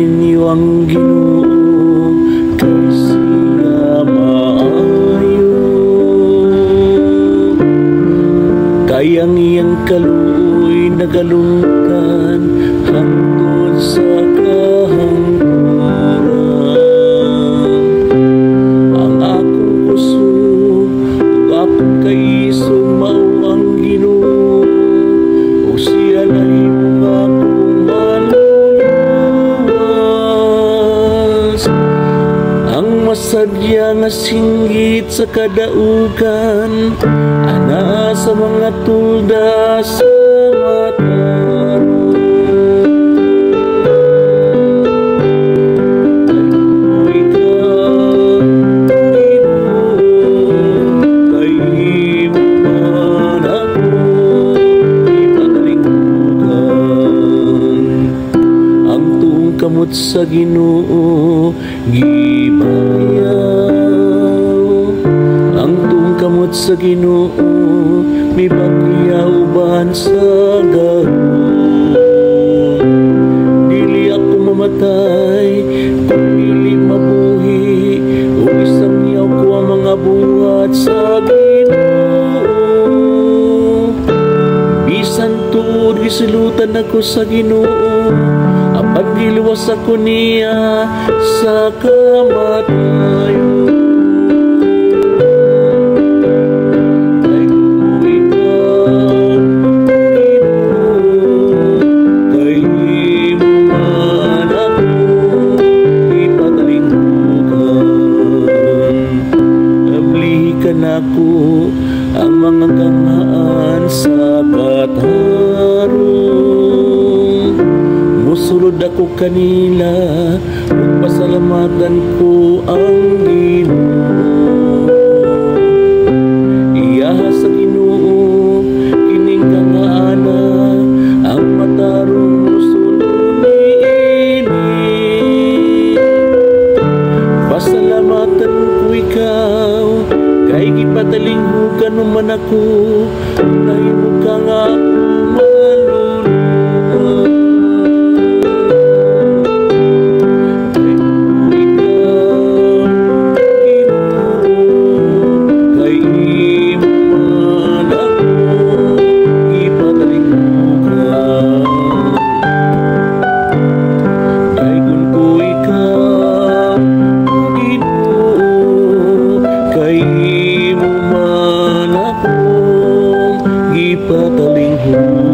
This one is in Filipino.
ninyo ang Ginoo kay siya maayo. Kayang iyang kaluoy nagalungkan hangtod sa kahangturan. Ang akong kusog ug akong kaisog mao ang Ginoo, o siya na himong akong maluluwas. Ang masadya nga singgit sa kadaugan, ana sa mga tulda sa mataron. Ano ikaw, Ginoo, kay imo man ako ipakalingkutan. Ang tuong kamot sa Ginoo gibayaw, ang tuong kamot sa Ginoo may bagyaw-ban sa gahom. Dili ako mamatay kung dili mabuhi, o isang yaw ko ang mga buhat sa Ginoo. Bisan tuod gisulutan ako sa Ginoo, apan giluwas ako niya sa kamatayon. Ako ang mga ganaan sa katarong, musulod ako kanila ug pasalamatan ko ang Ginoo. Iyaha sa Ginoo kining kangaana, ang matarong musulod niini. Pasalamatan ko ikaw kay gipatalinghugan mo man ako, nahimo ka nga ako maluluwas. Kay ikaw, Ginoo, kay imo man ako gipatalinghugan. Kay kun ko ikaw, Ginoo, kay imo man akong ipatalinghugan.